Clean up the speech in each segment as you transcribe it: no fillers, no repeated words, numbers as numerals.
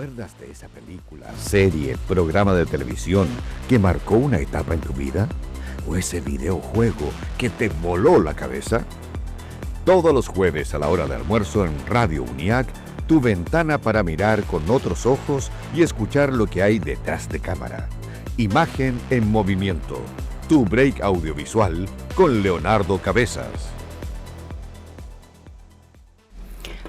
acuerdas de esa película, serie, programa de televisión que marcó una etapa en tu vida? ¿O ese videojuego que te voló la cabeza? Todos los jueves a la hora de almuerzo en Radio UNIAC, tu ventana para mirar con otros ojos y escuchar lo que hay detrás de cámara. Imagen en movimiento. Tu break audiovisual con Leonardo Cabezas.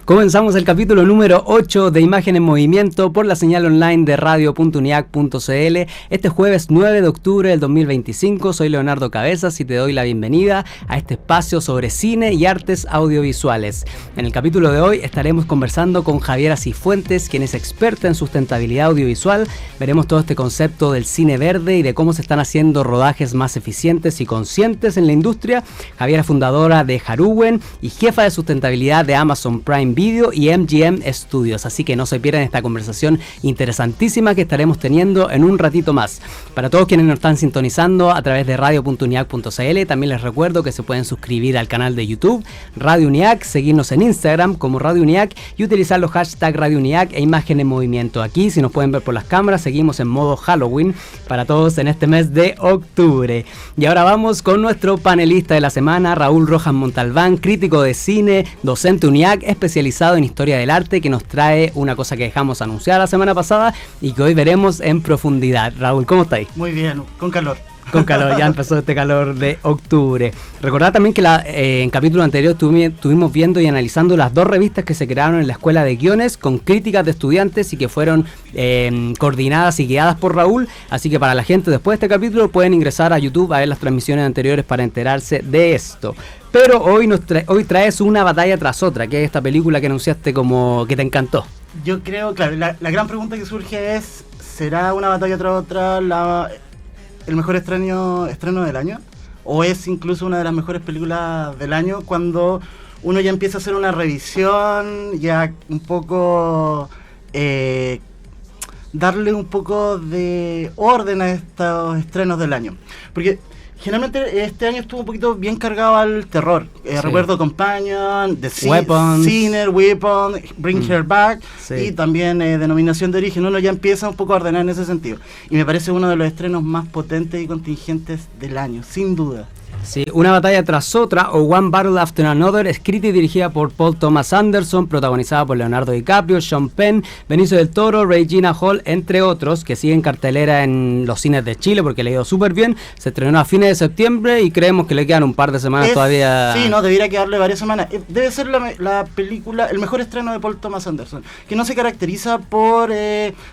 Comenzamos el capítulo número 8 de Imagen en Movimiento por la señal online de radio.uniac.cl. Este jueves 9 de octubre del 2025, soy Leonardo Cabezas y te doy la bienvenida a este espacio sobre cine y artes audiovisuales. En el capítulo de hoy estaremos conversando con Javiera Cifuentes, quien es experta en sustentabilidad audiovisual. Veremos todo este concepto del cine verde y de cómo se están haciendo rodajes más eficientes y conscientes en la industria. Javiera es fundadora de Haruwen y jefa de sustentabilidad de Amazon Prime Video y MGM Studios, así que no se pierdan esta conversación interesantísima que estaremos teniendo en un ratito más. Para todos quienes nos están sintonizando a través de radio.uniac.cl, también les recuerdo que se pueden suscribir al canal de YouTube Radio UNIAC, seguirnos en Instagram como Radio UNIAC y utilizar los hashtags Radio UNIAC e Imagen en Movimiento. Aquí, si nos pueden ver por las cámaras, seguimos en modo Halloween para todos en este mes de octubre. Y ahora vamos con nuestro panelista de la semana, Raúl Rojas Montalbán, crítico de cine, docente UNIAC, especializado en historia del arte, que nos trae una cosa que dejamos anunciar la semana pasada y que hoy veremos en profundidad. Raúl, ¿cómo estáis? Muy bien, con calor. Con calor, ya empezó este calor de octubre. Recordad también que en capítulo anterior estuvimos viendo y analizando las dos revistas que se crearon en la Escuela de Guiones con críticas de estudiantes y que fueron coordinadas y guiadas por Raúl. Así que para la gente después de este capítulo pueden ingresar a YouTube a ver las transmisiones anteriores para enterarse de esto. Pero hoy traes Una batalla tras otra, que es esta película que anunciaste como que te encantó. Yo creo, claro, la gran pregunta que surge es, ¿será Una batalla tras otra el mejor estreno del año? ¿O es incluso una de las mejores películas del año cuando uno ya empieza a hacer una revisión, ya un poco darle un poco de orden a estos estrenos del año? Porque generalmente este año estuvo un poquito bien cargado al terror. Sí. Recuerdo Companion, The Sinner, Weapon, Bring Her Back, sí. Y también Denominación de Origen. Uno ya empieza un poco a ordenar en ese sentido. Y me parece uno de los estrenos más potentes y contingentes del año, sin duda. Sí, Una batalla tras otra, o One Battle After Another, escrita y dirigida por Paul Thomas Anderson, protagonizada por Leonardo DiCaprio, Sean Penn, Benicio del Toro, Regina Hall, entre otros, que siguen cartelera en los cines de Chile porque le ha ido súper bien. Se estrenó a fines de septiembre y creemos que le quedan un par de semanas todavía. Sí, no, debería quedarle varias semanas. Debe ser la película, el mejor estreno de Paul Thomas Anderson, que no se caracteriza por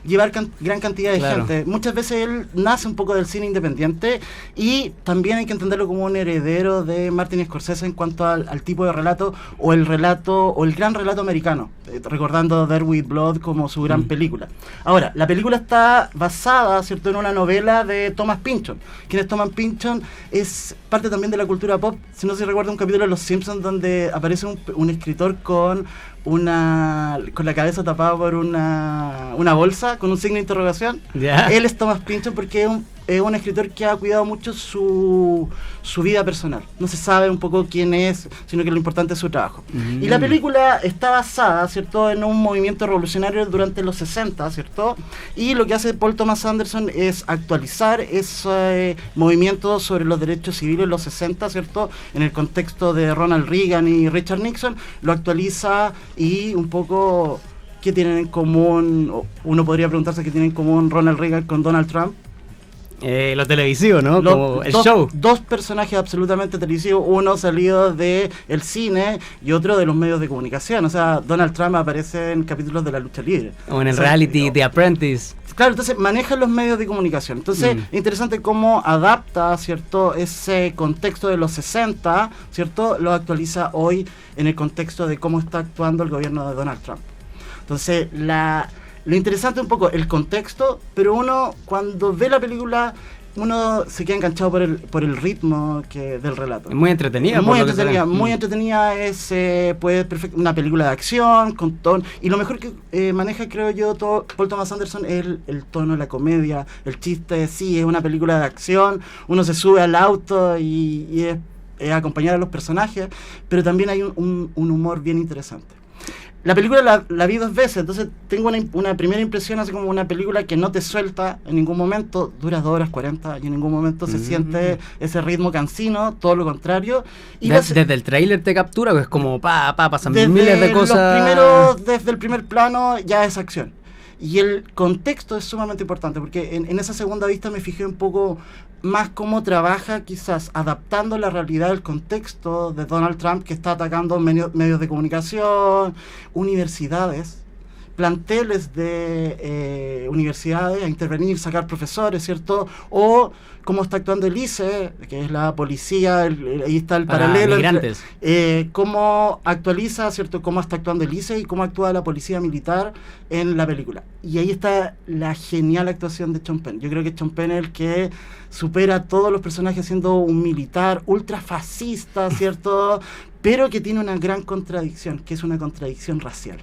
llevar gran cantidad de gente. Muchas veces él nace un poco del cine independiente y también hay que entenderlo como un heredero de Martin Scorsese en cuanto al tipo de relato o el gran relato americano, recordando There With Blood como su gran película. Ahora, la película está basada, ¿cierto?, en una novela de Thomas Pynchon. ¿Quién es Thomas Pynchon? Es parte también de la cultura pop. Si no se recuerda un capítulo de Los Simpsons donde aparece un escritor con la cabeza tapada por una bolsa con un signo de interrogación. Yeah. Él es Thomas Pynchon porque es un escritor que ha cuidado mucho su vida personal. No se sabe un poco quién es, sino que lo importante es su trabajo. Y la película está basada, ¿cierto?, en un movimiento revolucionario durante los 60, ¿cierto? Y lo que hace Paul Thomas Anderson es actualizar ese movimiento sobre los derechos civiles en los 60, ¿cierto? En el contexto de Ronald Reagan y Richard Nixon, lo actualiza y un poco qué tienen en común. Uno podría preguntarse qué tienen en común Ronald Reagan con Donald Trump. Lo televisivo, ¿no? Como el show. Dos personajes absolutamente televisivos, uno salido del cine y otro de los medios de comunicación. O sea, Donald Trump aparece en capítulos de la lucha libre. O en el reality The Apprentice. Claro, entonces maneja los medios de comunicación. Entonces, es interesante cómo adapta, ¿cierto?, ese contexto de los 60, ¿cierto?, lo actualiza hoy en el contexto de cómo está actuando el gobierno de Donald Trump. Entonces, lo interesante es un poco el contexto, pero uno cuando ve la película uno se queda enganchado por el ritmo del relato. Es muy entretenida. Muy entretenida, es pues una película de acción, con tono, y lo mejor que maneja, creo yo, Paul Thomas Anderson es el tono, la comedia, el chiste. Sí, es una película de acción, uno se sube al auto y es acompañar a los personajes, pero también hay un humor bien interesante. La película la vi 2 veces, entonces tengo una primera impresión así como una película que no te suelta en ningún momento, dura 2 horas 40 y en ningún momento se siente ese ritmo cansino, todo lo contrario. Y desde el tráiler te captura, que es como pasan miles de cosas. Desde el primer plano ya es acción. Y el contexto es sumamente importante, porque en esa segunda vista me fijé un poco más cómo trabaja, quizás adaptando la realidad al contexto de Donald Trump, que está atacando medios de comunicación, universidades, planteles de universidades, a intervenir, sacar profesores, ¿cierto? O cómo está actuando el ICE, que es la policía, ahí está el para paralelo. Migrantes. Cómo actualiza, ¿cierto? Cómo está actuando el ICE y cómo actúa la policía militar en la película. Y ahí está la genial actuación de Sean Penn. Yo creo que Sean Penn es el que supera a todos los personajes siendo un militar ultra fascista, ¿cierto? Pero que tiene una gran contradicción, que es una contradicción racial.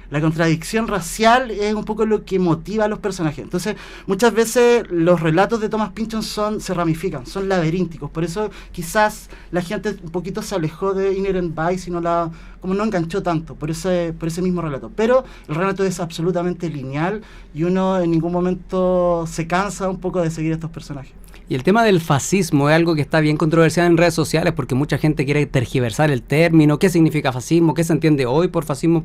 La contradicción racial es un poco lo que motiva a los personajes. Entonces, muchas veces los relatos de Thomas Pynchon se ramifican, son laberínticos. Por eso quizás la gente un poquito se alejó de Inherent Vice y como no enganchó tanto por ese mismo relato. Pero el relato es absolutamente lineal y uno en ningún momento se cansa un poco de seguir a estos personajes. Y el tema del fascismo es algo que está bien controversial en redes sociales porque mucha gente quiere tergiversar el término. ¿Qué significa fascismo? ¿Qué se entiende hoy por fascismo?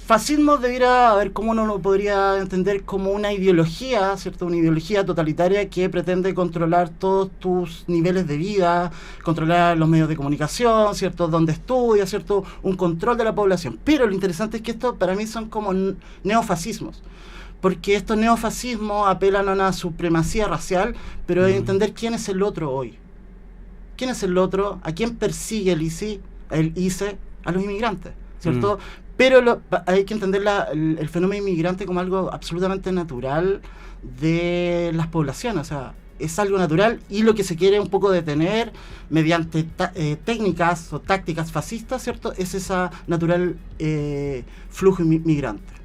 Fascismo debiera, a ver, ¿cómo uno lo podría entender como una ideología, ¿cierto? Una ideología totalitaria que pretende controlar todos tus niveles de vida, controlar los medios de comunicación, ¿cierto? Donde estudias, ¿cierto? Un control de la población. Pero lo interesante es que esto para mí son como neofascismos. Porque estos neofascismos apelan a una supremacía racial, pero hay que entender quién es el otro hoy. ¿Quién es el otro? ¿A quién persigue el ICE? A los inmigrantes, ¿cierto? Pero hay que entender el fenómeno inmigrante como algo absolutamente natural de las poblaciones, o sea, es algo natural y lo que se quiere un poco detener mediante técnicas o tácticas fascistas, ¿cierto? Es esa natural flujo inmigrante.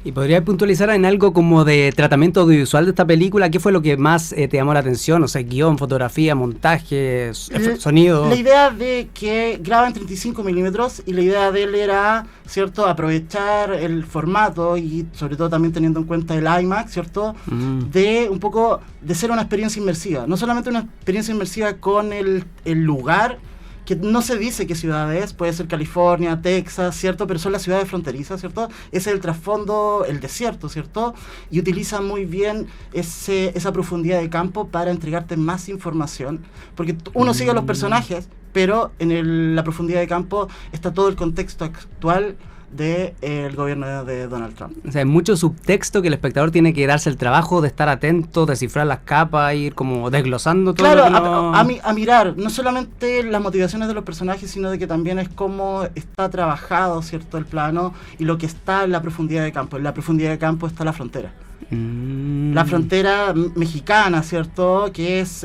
¿Y podría puntualizar en algo como de tratamiento audiovisual de esta película? ¿Qué fue lo que más te llamó la atención? O sea, guión, fotografía, montaje, sonido. La idea de que graba en 35 milímetros y la idea de él era, ¿cierto?, aprovechar el formato y sobre todo también teniendo en cuenta el IMAX, ¿cierto?, de un poco de ser una experiencia inmersiva. No solamente una experiencia inmersiva con el lugar, que no se dice qué ciudad es, puede ser California, Texas, ¿cierto? Pero son las ciudades fronterizas, ¿cierto? Ese es el trasfondo, el desierto, ¿cierto? Y utiliza muy bien esa profundidad de campo para entregarte más información, porque uno sigue a los personajes, pero en la profundidad de campo está todo el contexto actual del gobierno de Donald Trump. O sea, hay mucho subtexto que el espectador tiene que darse el trabajo de estar atento, descifrar las capas, ir como desglosando todo. Claro, lo que a mirar no solamente las motivaciones de los personajes, sino de que también es cómo está trabajado, ¿cierto?, el plano y lo que está en la profundidad de campo. En la profundidad de campo está la frontera. La frontera mexicana, ¿cierto?, que es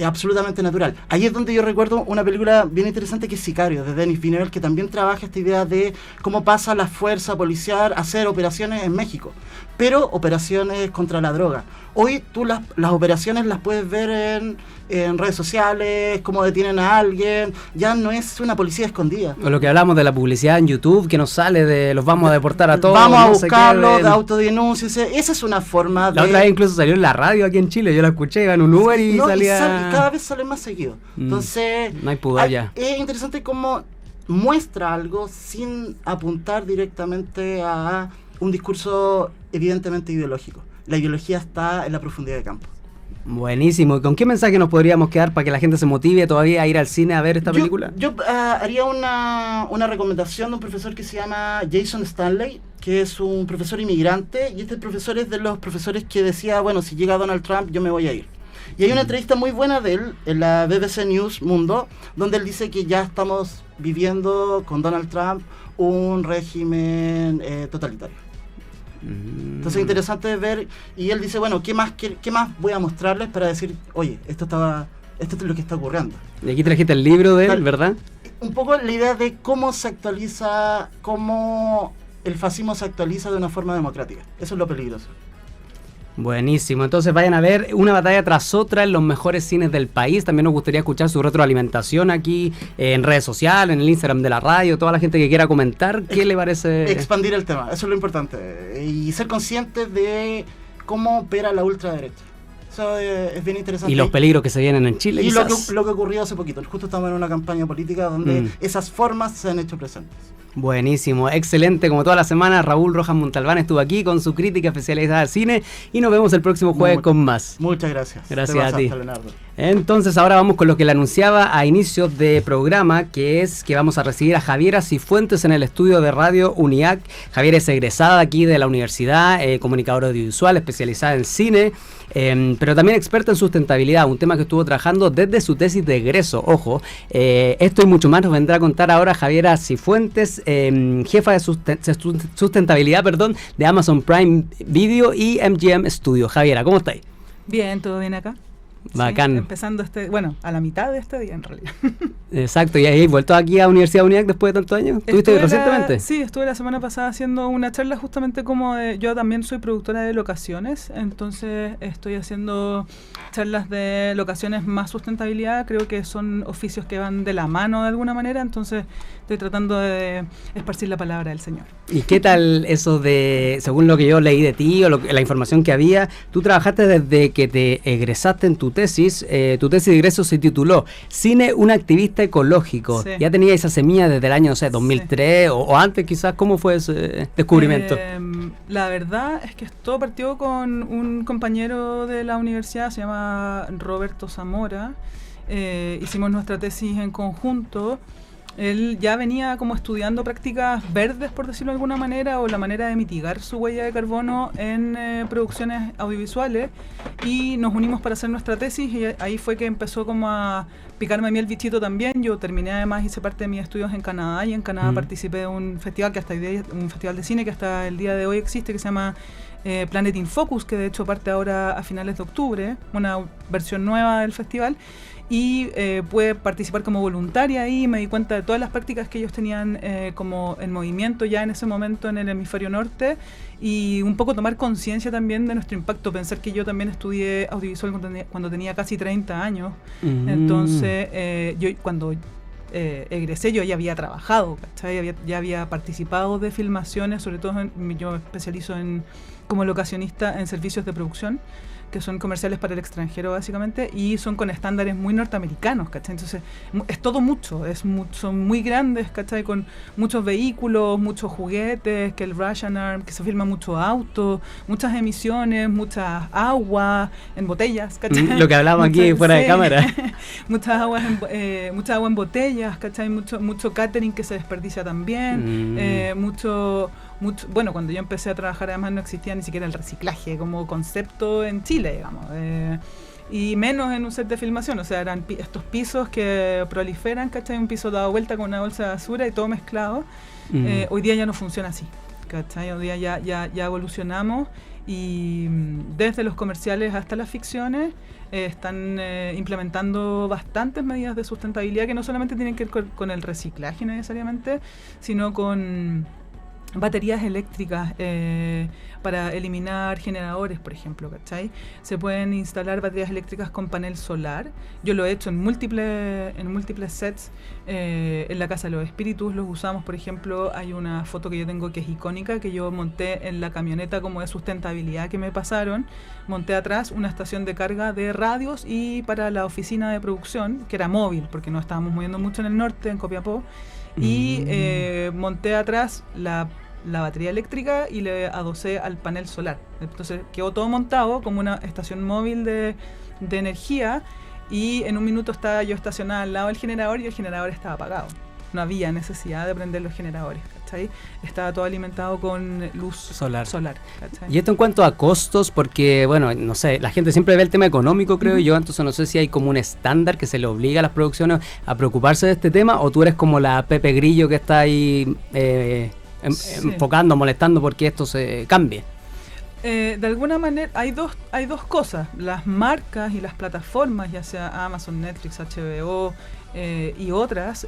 absolutamente natural. Ahí es donde yo recuerdo una película bien interesante que es Sicario, de Denis Villeneuve, que también trabaja esta idea de cómo pasa la fuerza policial a hacer operaciones en México, pero operaciones contra la droga. Hoy tú las operaciones las puedes ver en redes sociales, cómo detienen a alguien, ya no es una policía escondida. O lo que hablamos de la publicidad en YouTube, que nos sale de los vamos a deportar a todos. Vamos a buscarlos, de autodenuncias, esa es una forma de... La otra vez incluso salió en la radio aquí en Chile, yo la escuché, iba en un Uber y salía... cada vez sale más seguido. Entonces, no hay pudor ya. Es interesante cómo muestra algo sin apuntar directamente a un discurso evidentemente ideológico. La ideología está en la profundidad de campo. Buenísimo. ¿Y con qué mensaje nos podríamos quedar para que la gente se motive todavía a ir al cine a ver esta película? Yo haría una recomendación de un profesor que se llama Jason Stanley, que es un profesor inmigrante, y este profesor es de los profesores que decía, bueno, si llega Donald Trump yo me voy a ir. Y hay una entrevista muy buena de él en la BBC News Mundo, donde él dice que ya estamos viviendo con Donald Trump un régimen totalitario. Entonces es interesante ver, y él dice, bueno, ¿qué más voy a mostrarles para decir, oye, esto es lo que está ocurriendo? Y aquí trajiste el libro de él, ¿verdad? Un poco la idea de cómo se actualiza, cómo el fascismo se actualiza de una forma democrática. Eso es lo peligroso. Buenísimo, entonces vayan a ver una batalla tras otra en los mejores cines del país. También nos gustaría escuchar su retroalimentación aquí en redes sociales, en el Instagram de la radio, toda la gente que quiera comentar, ¿qué le parece? Expandir el tema, eso es lo importante, y ser conscientes de cómo opera la ultraderecha. Eso es bien interesante. Y los peligros que se vienen en Chile. Y lo que ocurrió hace poquito, justo estamos en una campaña política donde esas formas se han hecho presentes. Buenísimo, excelente, como toda la semana, Raúl Rojas Montalbán estuvo aquí con su crítica especializada al cine y nos vemos el próximo jueves con más. Muchas gracias. Gracias a ti. Entonces ahora vamos con lo que le anunciaba a inicios de programa, que es que vamos a recibir a Javiera Cifuentes en el estudio de Radio UNIAC. Javiera es egresada aquí de la universidad, comunicadora audiovisual, especializada en cine, pero también experta en sustentabilidad, un tema que estuvo trabajando desde su tesis de egreso. Ojo, esto y mucho más nos vendrá a contar ahora Javiera Cifuentes, jefa de sustentabilidad, de Amazon Prime Video y MGM Studio. Javiera, ¿cómo estáis? Bien, todo bien acá. Bacán. Sí, empezando a la mitad de este día en realidad. Exacto, ¿y ahí vuelto aquí a Universidad UNIAC después de tantos años? ¿Estuviste recientemente? Sí, estuve la semana pasada haciendo una charla justamente yo también soy productora de locaciones, entonces estoy haciendo charlas de locaciones más sustentabilidad, creo que son oficios que van de la mano de alguna manera, entonces estoy tratando de esparcir la palabra del Señor. ¿Y qué tal eso de, según lo que yo leí de ti o la información que había, tú trabajaste desde que te egresaste en tu tesis de egreso se tituló Cine, un activista ecológico. Sí. ¿Ya tenía esa semilla desde el año, no sé, 2003 o antes quizás? ¿Cómo fue ese descubrimiento? La verdad es que todo partió con un compañero de la universidad, se llama Roberto Zamora. Hicimos nuestra tesis en conjunto. Él ya venía como estudiando prácticas verdes, por decirlo de alguna manera, o la manera de mitigar su huella de carbono en producciones audiovisuales, y nos unimos para hacer nuestra tesis, y ahí fue que empezó como a picarme a mí el bichito también. Yo terminé, además hice parte de mis estudios en Canadá, y en Canadá participé de un festival un festival de cine que hasta el día de hoy existe, que se llama Planet in Focus, que de hecho parte ahora a finales de octubre, una versión nueva del festival. Y pude participar como voluntaria ahí, y me di cuenta de todas las prácticas que ellos tenían como en movimiento ya en ese momento en el hemisferio norte, y un poco tomar conciencia también de nuestro impacto, pensar que yo también estudié audiovisual cuando tenía casi 30 años, entonces yo cuando egresé yo ya había trabajado, ¿cachai? Ya había participado de filmaciones, sobre todo yo especializo como locacionista en servicios de producción, que son comerciales para el extranjero básicamente, y son con estándares muy norteamericanos, ¿cachai? Entonces es todo mucho, son muy grandes, ¿cachai? Con muchos vehículos, muchos juguetes, que el Russian Arm, que se filma mucho auto, muchas emisiones, mucha agua en botellas, ¿cachai? Lo que hablábamos aquí fuera de cámara. mucha agua en botellas, ¿cachai? Mucho catering que se desperdicia también, bueno, cuando yo empecé a trabajar además no existía ni siquiera el reciclaje como concepto en Chile, digamos, y menos en un set de filmación, o sea, eran estos pisos que proliferan, ¿cachai? Un piso dado vuelta con una bolsa de basura y todo mezclado. Hoy día ya no funciona así, ¿cachai? Hoy día ya evolucionamos, y desde los comerciales hasta las ficciones están implementando bastantes medidas de sustentabilidad que no solamente tienen que ver con el reciclaje necesariamente, sino con baterías eléctricas para eliminar generadores, por ejemplo, ¿cachai? Se pueden instalar baterías eléctricas con panel solar. Yo lo he hecho en múltiples sets. En la Casa de los Espíritus los usamos, por ejemplo. Hay una foto que yo tengo que es icónica, que yo monté en la camioneta como de sustentabilidad que me pasaron. Monté atrás una estación de carga de radios, y para la oficina de producción, que era móvil, porque no estábamos moviendo mucho en el norte, en Copiapó, y monté atrás la batería eléctrica y le adosé al panel solar. Entonces quedó todo montado como una estación móvil de energía, y en un minuto estaba yo estacionada al lado del generador y el generador estaba apagado. No había necesidad de prender los generadores, ¿cachai? Estaba todo alimentado con luz solar, ¿cachai? Y esto en cuanto a costos, porque, bueno, no sé, la gente siempre ve el tema económico, creo yo, entonces no sé si hay como un estándar que se le obliga a las producciones a preocuparse de este tema, o tú eres como la Pepe Grillo que está ahí enfocando, molestando porque esto se cambie. De alguna manera hay dos cosas. Las marcas y las plataformas, ya sea Amazon, Netflix, HBO y otras,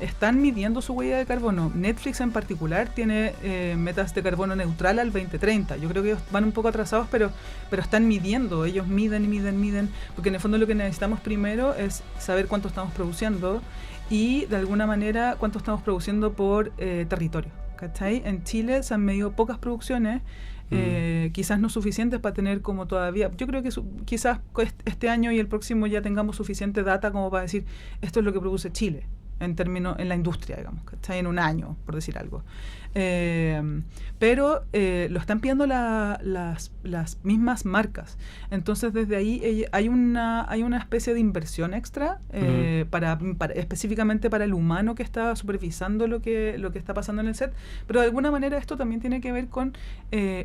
están midiendo su huella de carbono. Netflix en particular tiene metas de carbono neutral al 2030. Yo creo que ellos van un poco atrasados, pero están midiendo. Ellos miden, porque en el fondo lo que necesitamos primero es saber cuánto estamos produciendo y de alguna manera cuánto estamos produciendo por territorio. ¿Cachai? En Chile se han medido pocas producciones, quizás no suficientes para tener como todavía, yo creo que quizás este año y el próximo ya tengamos suficiente data como para decir esto es lo que produce Chile en la industria, digamos, ¿cachai? En un año, por decir algo. Pero lo están pidiendo las mismas marcas. Entonces desde ahí hay una especie de inversión extra específicamente para el humano que está supervisando lo que está pasando en el set, pero de alguna manera esto también tiene que ver con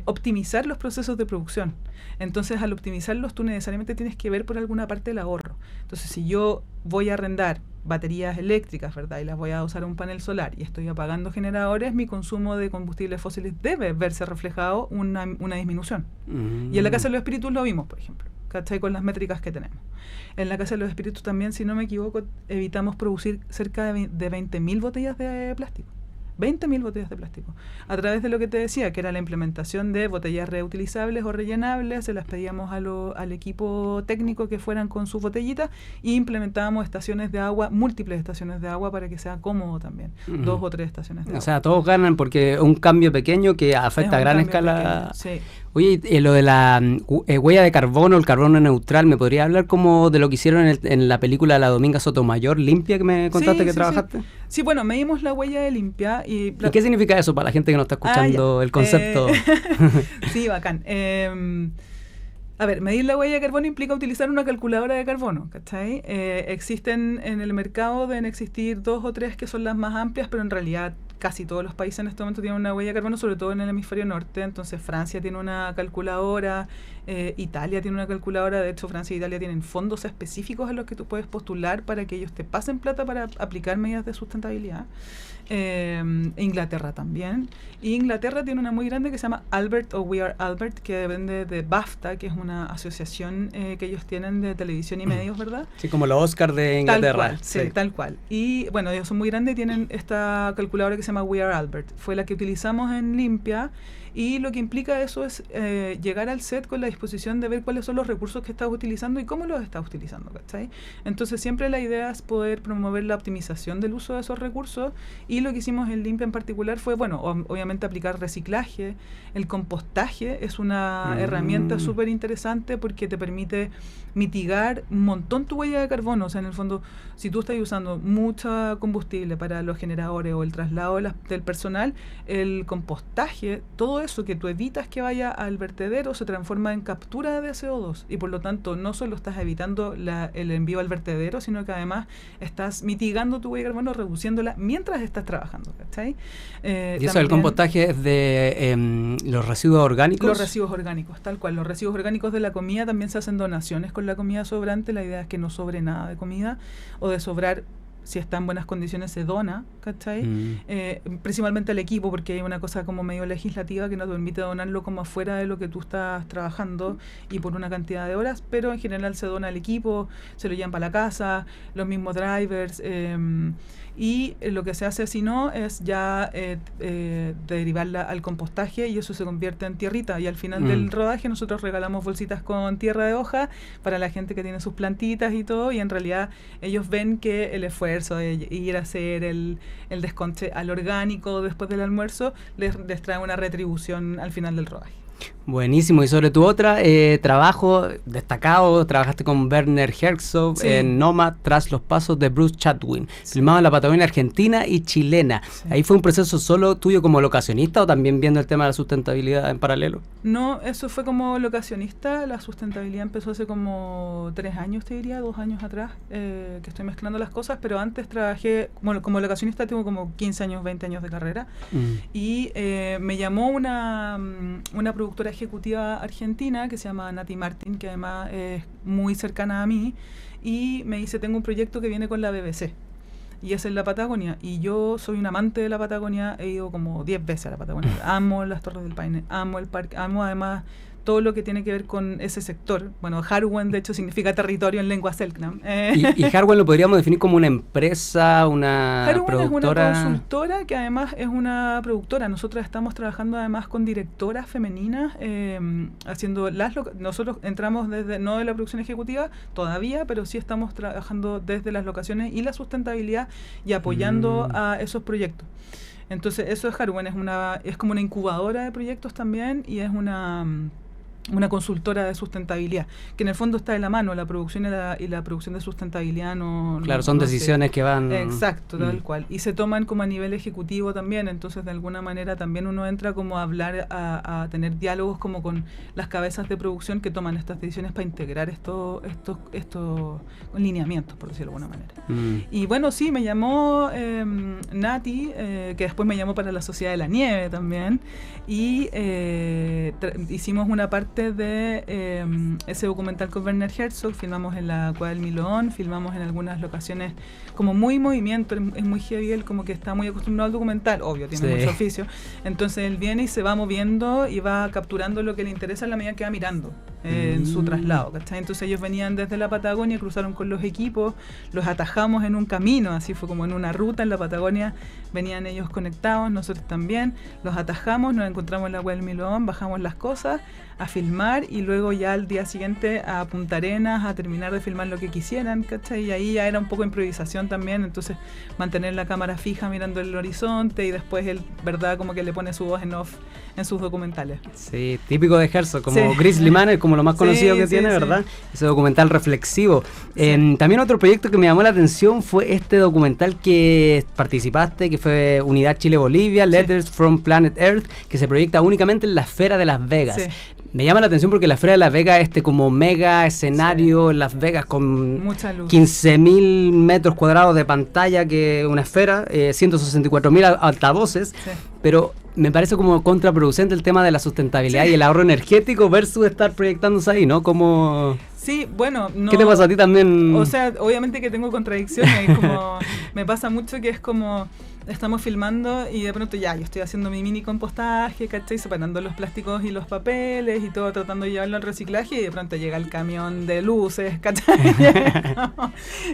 optimizar los procesos de producción. Entonces al optimizarlos tú necesariamente tienes que ver por alguna parte el ahorro. Entonces si yo voy a arrendar baterías eléctricas, ¿verdad? Y las voy a usar un panel solar y estoy apagando generadores, mi consumo de combustibles fósiles debe verse reflejado una disminución. Y en la Casa de los Espíritus lo vimos, por ejemplo, ¿cachai? Con las métricas que tenemos. En la Casa de los Espíritus también, si no me equivoco, evitamos producir cerca de 20.000 botellas de plástico. 20.000 botellas de plástico. A través de lo que te decía, que era la implementación de botellas reutilizables o rellenables, se las pedíamos al equipo técnico que fueran con sus botellitas y implementábamos estaciones de agua, múltiples estaciones de agua para que sea cómodo también. 2 o 3 estaciones de agua. O sea, todos ganan porque un cambio pequeño que afecta a gran escala. Sí. Oye, lo de la huella de carbono, el carbono neutral, ¿me podría hablar como de lo que hicieron en la película La Dominga Sotomayor, Limpia, que me contaste que trabajaste? Sí, bueno, medimos la huella de Limpia. ¿Y qué significa eso para la gente que no está escuchando el concepto? Sí, bacán. A ver, medir la huella de carbono implica utilizar una calculadora de carbono, ¿cachai? Existen en el mercado, deben existir 2 o 3 que son las más amplias, pero en realidad casi todos los países en este momento tienen una huella de carbono, sobre todo en el hemisferio norte. Entonces Francia tiene una calculadora, Italia tiene una calculadora. De hecho, Francia e Italia tienen fondos específicos a los que tú puedes postular para que ellos te pasen plata para aplicar medidas de sustentabilidad. Inglaterra también. Y Inglaterra tiene una muy grande que se llama Albert o We Are Albert, que depende de BAFTA, que es una asociación que ellos tienen de televisión y medios, ¿verdad? Sí, como los Oscars de Inglaterra. Tal cual, sí, tal cual. Y bueno, ellos son muy grandes y tienen esta calculadora que se llama We Are Albert. Fue la que utilizamos en Limpia. Y lo que implica eso es llegar al set con la disposición de ver cuáles son los recursos que estás utilizando y cómo los estás utilizando, ¿cachai? Entonces siempre la idea es poder promover la optimización del uso de esos recursos, y lo que hicimos en Limpia en particular fue, bueno, obviamente aplicar reciclaje. El compostaje es una herramienta súper interesante porque te permite mitigar un montón tu huella de carbono. O sea, en el fondo, si tú estás usando mucho combustible para los generadores o el traslado del personal, el compostaje, todo eso que tú evitas que vaya al vertedero, se transforma en captura de CO2 y por lo tanto no solo estás evitando el envío al vertedero, sino que además estás mitigando tu huella de carbono, reduciéndola mientras estás trabajando, ¿cachai? ¿Y eso del compostaje es de los residuos orgánicos? Los residuos orgánicos, tal cual. Los residuos orgánicos de la comida también se hacen donaciones con la comida sobrante. La idea es que no sobre nada de comida, o de sobrar, si está en buenas condiciones se dona, ¿cachai? Principalmente al equipo, porque hay una cosa como medio legislativa que no te permite donarlo como afuera de lo que tú estás trabajando y por una cantidad de horas, pero en general se dona al equipo, se lo llevan para la casa, los mismos drivers, y lo que se hace si no es ya derivarla al compostaje, y eso se convierte en tierrita, y al final del rodaje nosotros regalamos bolsitas con tierra de hoja para la gente que tiene sus plantitas y todo, y en realidad ellos ven que el esfuerzo de ir a hacer el desconche al orgánico después del almuerzo les trae una retribución al final del rodaje. Buenísimo. Y sobre tu otra trabajo destacado, trabajaste con Werner Herzog en Nomad, tras los pasos de Bruce Chatwin, filmado en la Patagonia argentina y chilena. ¿Ahí fue un proceso solo tuyo como locacionista o también viendo el tema de la sustentabilidad en paralelo? No, eso fue como locacionista. La sustentabilidad empezó hace como 3 años, te diría, 2 años atrás, que estoy mezclando las cosas, pero antes trabajé, bueno, como locacionista tengo como 15 años, 20 años de carrera, y me llamó una productora ejecutiva argentina que se llama Nati Martin, que además es muy cercana a mí, y me dice, tengo un proyecto que viene con la BBC. y es en la Patagonia. Y yo soy un amante de la Patagonia, he ido como 10 veces a la Patagonia. Amo las Torres del Paine, amo el parque, amo además todo lo que tiene que ver con ese sector. Bueno, Harwen de hecho significa territorio en lengua selknam. ¿Y Harwen lo podríamos definir como una empresa, una productora? Es una consultora que además es una productora. Nosotros estamos trabajando además con directoras femeninas, haciendo nosotros entramos desde, no de la producción ejecutiva todavía, pero sí estamos trabajando desde las locaciones y la sustentabilidad y apoyando a esos proyectos. Entonces eso es Harwen, es como una incubadora de proyectos también, y es una consultora de sustentabilidad, que en el fondo está de la mano, la producción y la producción de sustentabilidad Claro, son decisiones que van... Exacto, tal cual. Y se toman como a nivel ejecutivo también, entonces de alguna manera también uno entra como a hablar, a tener diálogos como con las cabezas de producción que toman estas decisiones para integrar estos lineamientos, por decirlo de alguna manera. Y bueno, sí, me llamó Nati, que después me llamó para la Sociedad de la Nieve también, y hicimos una parte de ese documental con Werner Herzog. Filmamos en la Cueva del Milón, filmamos en algunas locaciones como muy movimiento, es muy heavy, él como que está muy acostumbrado al documental, obvio, tiene mucho oficio, entonces él viene y se va moviendo y va capturando lo que le interesa a la medida que va mirando en su traslado, ¿cachai? Entonces ellos venían desde la Patagonia, cruzaron con los equipos, los atajamos en un camino, así fue como en una ruta en la Patagonia, venían ellos conectados, nosotros también, los atajamos, nos encontramos en la Cueva del Milón, bajamos las cosas a filmar y luego ya al día siguiente a Punta Arenas a terminar de filmar lo que quisieran, ¿cachai? Y ahí ya era un poco improvisación también, entonces mantener la cámara fija mirando el horizonte y después él, ¿verdad? Como que le pone su voz en off en sus documentales. Sí, típico de Herzog, como Grizzly Man, como lo más conocido que tiene, ¿verdad? Ese documental reflexivo. También otro proyecto que me llamó la atención fue este documental que participaste, que fue Unidad Chile-Bolivia, Letters from Planet Earth, que se proyecta únicamente en la Esfera de Las Vegas. Sí. Me llama la atención porque la Esfera de Las Vegas, como mega escenario en Las Vegas con 15.000 metros cuadrados de pantalla, que una esfera, 164.000 altavoces, pero me parece como contraproducente el tema de la sustentabilidad y el ahorro energético versus estar proyectándose ahí, ¿no? Como... Sí, bueno, no... ¿Qué te pasa a ti también? O sea, obviamente que tengo contradicciones, como me pasa mucho que es como... Estamos filmando y de pronto yo estoy haciendo mi mini compostaje, ¿cachai? Separando los plásticos y los papeles y todo, tratando de llevarlo al reciclaje, y de pronto llega el camión de luces, ¿cachai?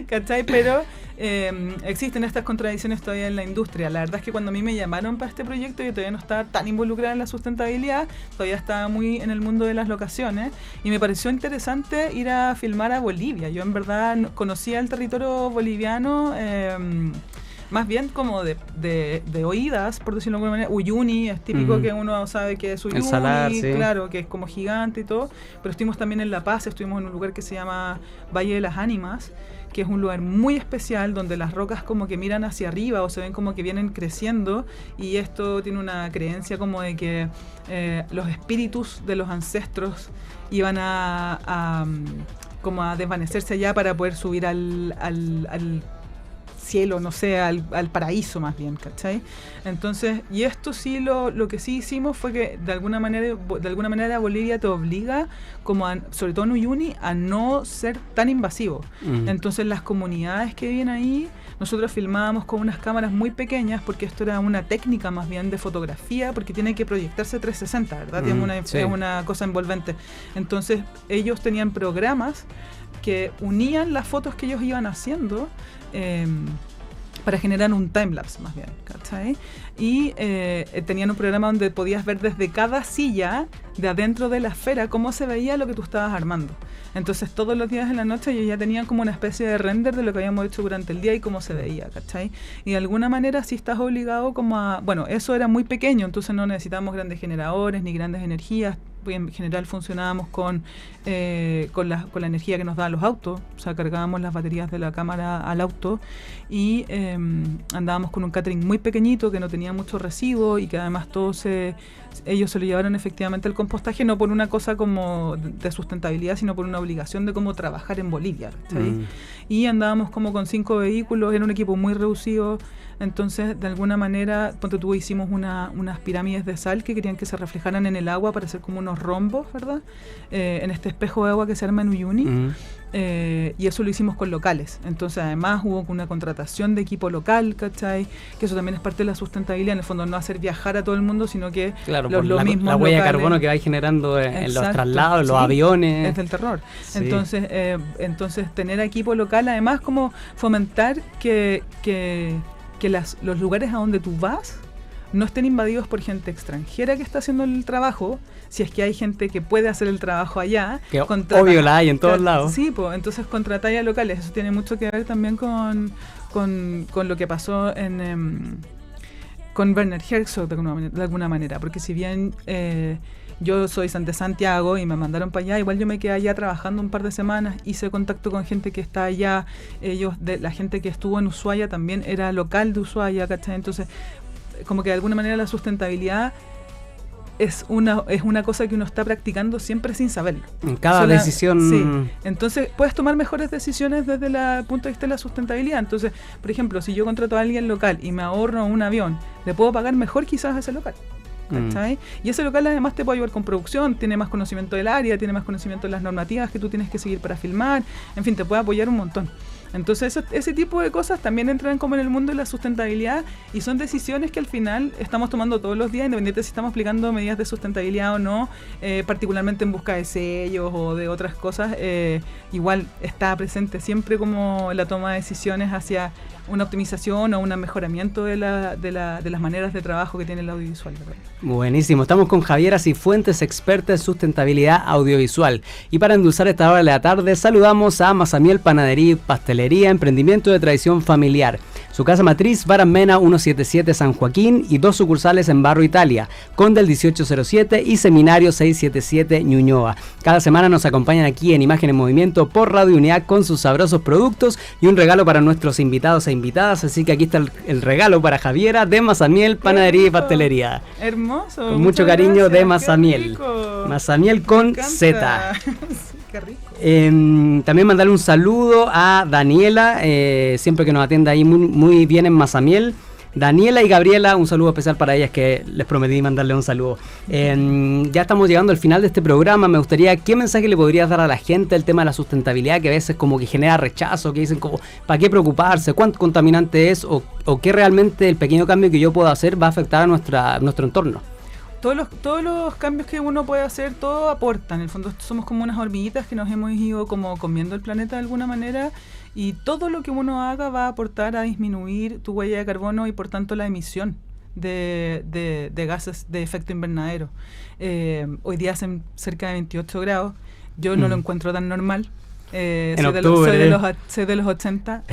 ¿Cachai? Pero existen estas contradicciones todavía en la industria. La verdad es que cuando a mí me llamaron para este proyecto, yo todavía no estaba tan involucrada en la sustentabilidad, todavía estaba muy en el mundo de las locaciones, y me pareció interesante ir a filmar a Bolivia. Yo en verdad conocía el territorio boliviano, más bien como de oídas, por decirlo de alguna manera. Uyuni es típico, que uno sabe que es Uyuni, Salar, sí. Claro, que es como gigante y todo, pero estuvimos también en La Paz, estuvimos en un lugar que se llama Valle de las Ánimas, que es un lugar muy especial donde las rocas como que miran hacia arriba o se ven como que vienen creciendo, y esto tiene una creencia como de que los espíritus de los ancestros iban a desvanecerse allá para poder subir al cielo, no sé, al paraíso más bien, ¿cachai? Entonces, y esto sí, lo que sí hicimos fue que de alguna manera Bolivia te obliga, como sobre todo en Uyuni, a no ser tan invasivo. Entonces las comunidades que viven ahí, nosotros filmábamos con unas cámaras muy pequeñas, porque esto era una técnica más bien de fotografía, porque tiene que proyectarse 360, ¿verdad? Es una cosa envolvente. Entonces ellos tenían programas que unían las fotos que ellos iban haciendo para generar un timelapse más bien, ¿cachai? Y tenían un programa donde podías ver desde cada silla de adentro de la esfera cómo se veía lo que tú estabas armando. Entonces todos los días en la noche ellos ya tenían como una especie de render de lo que habíamos hecho durante el día y cómo se veía, ¿cachai? Y de alguna manera sí estás obligado como a... Bueno, eso era muy pequeño, entonces no necesitábamos grandes generadores ni grandes energías. En general funcionábamos con la energía que nos daban los autos, o sea, cargábamos las baterías de la cámara al auto y andábamos con un catering muy pequeñito que no tenía mucho residuo y que además ellos se lo llevaron efectivamente al compostaje, no por una cosa como de sustentabilidad, sino por una obligación de cómo trabajar en Bolivia, ¿sí? Y andábamos como con 5 vehículos, era un equipo muy reducido. Entonces, de alguna manera, hicimos unas pirámides de sal que querían que se reflejaran en el agua para hacer como un unos rombos, ¿verdad? En este espejo de agua que se arma en Uyuni. Y eso lo hicimos con locales. Entonces, además, hubo una contratación de equipo local, ¿cachai? Que eso también es parte de la sustentabilidad. En el fondo, no hacer viajar a todo el mundo, sino que claro, los mismos la huella de locales, carbono que vais generando en los traslados, en los aviones. Es del terror. Sí. Entonces, tener equipo local, además, como fomentar que los lugares a donde tú vas no estén invadidos por gente extranjera que está haciendo el trabajo, si es que hay gente que puede hacer el trabajo allá. Que obvio la hay en todos lados. Sí, pues entonces contratar a locales. Eso tiene mucho que ver también con lo que pasó con Werner Herzog de alguna manera, porque si bien yo soy de Santiago y me mandaron para allá, igual yo me quedé allá trabajando un par de semanas, hice contacto con gente que está allá, la gente que estuvo en Ushuaia también era local de Ushuaia, ¿cachai? Entonces, como que de alguna manera la sustentabilidad es una cosa que uno está practicando siempre sin saberlo. En cada decisión. Sí. Entonces puedes tomar mejores decisiones desde el punto de vista de la sustentabilidad. Entonces, por ejemplo, si yo contrato a alguien local y me ahorro un avión, le puedo pagar mejor quizás a ese local. ¿Cachai? Y ese local además te puede ayudar con producción, tiene más conocimiento del área, tiene más conocimiento de las normativas que tú tienes que seguir para filmar, en fin, te puede apoyar un montón. Entonces ese tipo de cosas también entran como en el mundo de la sustentabilidad y son decisiones que al final estamos tomando todos los días, independientemente si estamos aplicando medidas de sustentabilidad o no, particularmente en busca de sellos o de otras cosas, igual está presente siempre como la toma de decisiones hacia una optimización o un mejoramiento de las maneras de trabajo que tiene el audiovisual, ¿verdad? Buenísimo, estamos con Javiera Cifuentes, experta en sustentabilidad audiovisual. Y para endulzar esta hora de la tarde, saludamos a Mazamiel Panadería y Pastelería, emprendimiento de tradición familiar. Su casa matriz, Baramena 177 San Joaquín y 2 sucursales en Barro Italia, Conde el 1807 y Seminario 677 Ñuñoa. Cada semana nos acompañan aquí en Imagen en Movimiento por Radio UNIAC con sus sabrosos productos y un regalo para nuestros invitados e invitadas. Así que aquí está el regalo para Javiera de Mazamiel Panadería y Pastelería. Hermoso. Con mucho cariño de Mazamiel. Mazamiel con Z. Qué rico. También mandarle un saludo a Daniela, siempre que nos atiende ahí muy bien en Mazamiel. Daniela y Gabriela, un saludo especial para ellas que les prometí mandarle un saludo. Ya estamos llegando al final de este programa. Me gustaría, ¿qué mensaje le podrías dar a la gente el tema de la sustentabilidad, que a veces como que genera rechazo, que dicen como, ¿para qué preocuparse? ¿Cuánto contaminante es? ¿O qué realmente el pequeño cambio que yo puedo hacer va a afectar a nuestro entorno? Todos los cambios que uno puede hacer, todo aporta. En el fondo somos como unas hormiguitas que nos hemos ido como comiendo el planeta de alguna manera, y todo lo que uno haga va a aportar a disminuir tu huella de carbono y por tanto la emisión de gases de efecto invernadero. Hoy día hacen cerca de 28 grados, yo no lo encuentro tan normal. Soy de los 80,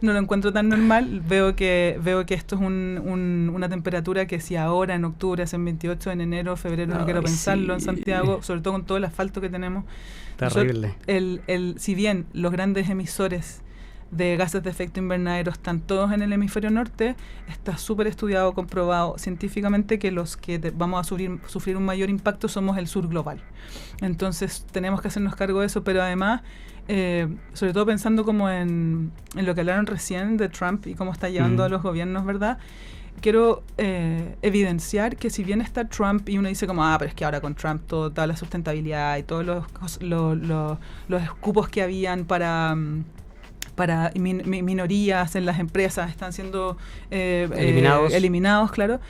no lo encuentro tan normal. Veo que esto es una temperatura que si ahora en octubre hacen 28, en enero, febrero no quiero pensarlo en Santiago, sobre todo con todo el asfalto que tenemos. Terrible. Si bien los grandes emisores de gases de efecto invernadero están todos en el hemisferio norte, está súper estudiado, comprobado científicamente que los que vamos a sufrir un mayor impacto somos el sur global. Entonces tenemos que hacernos cargo de eso, pero además, sobre todo pensando como en lo que hablaron recién de Trump y cómo está llevando a los gobiernos, ¿verdad? Quiero evidenciar que si bien está Trump y uno dice como, pero es que ahora con Trump toda la sustentabilidad y todos los cupos que habían para minorías en las empresas están siendo eliminados, claro.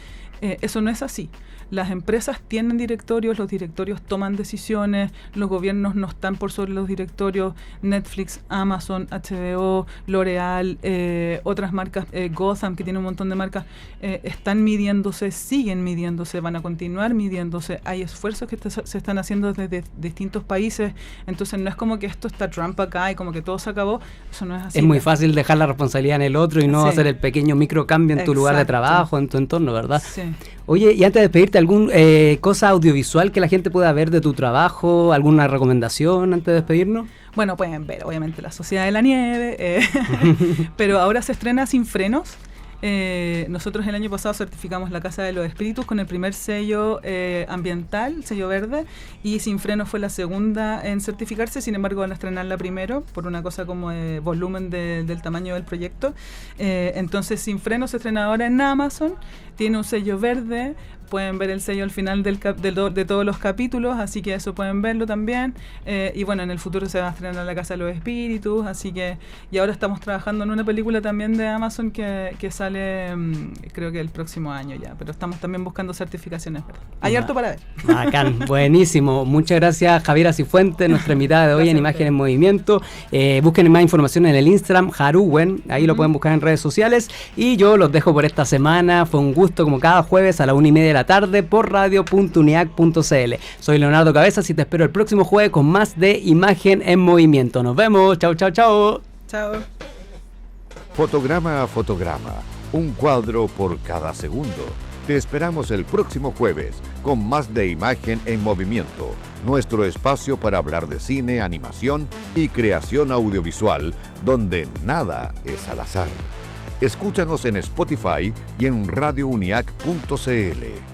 Eso no es así. Las empresas tienen directorios, los directorios toman decisiones, los gobiernos no están por sobre los directorios. Netflix, Amazon, HBO, L'Oreal, otras marcas, Gotham, que tiene un montón de marcas, están midiéndose, siguen midiéndose, van a continuar midiéndose. Hay esfuerzos que se están haciendo desde distintos países, entonces no es como que esto está Trump acá y como que todo se acabó. Eso no es así. Es muy fácil dejar la responsabilidad en el otro y no hacer el pequeño microcambio en tu lugar de trabajo, en tu entorno, ¿verdad? Sí. Oye, y antes de despedirte, ¿algún cosa audiovisual que la gente pueda ver de tu trabajo? ¿Alguna recomendación antes de despedirnos? Bueno, pueden ver obviamente La Sociedad de la Nieve, pero ahora se estrena Sin Frenos. Nosotros el año pasado certificamos La Casa de los Espíritus con el primer sello ambiental, sello verde, y Sin Frenos fue la segunda en certificarse. Sin embargo, van a estrenarla primero por una cosa como de volumen del tamaño del proyecto. Entonces Sin Frenos se estrena ahora en Amazon, tiene un sello verde pueden ver el sello al final de todos los capítulos, así que eso pueden verlo también. Y bueno, en el futuro se va a estrenar La Casa de los Espíritus, así que... Y ahora estamos trabajando en una película también de Amazon que sale, creo que el próximo año ya, pero estamos también buscando certificaciones. Hay harto para ver. Bacán, buenísimo. Muchas gracias, Javiera Cifuentes, nuestra invitada de hoy en Imagen en Movimiento. Busquen más información en el Instagram, Haruwen, ahí lo pueden buscar en redes sociales. Y yo los dejo por esta semana. Fue un gusto, como cada jueves a la 1:30 de la tarde por radio.uniac.cl. Soy Leonardo Cabezas y te espero el próximo jueves con más de Imagen en Movimiento. Nos vemos. Chau, chau, chau. Chao. Fotograma a fotograma, un cuadro por cada segundo. Te esperamos el próximo jueves con más de Imagen en Movimiento, nuestro espacio para hablar de cine, animación y creación audiovisual, donde nada es al azar. Escúchanos en Spotify y en radiouniac.cl.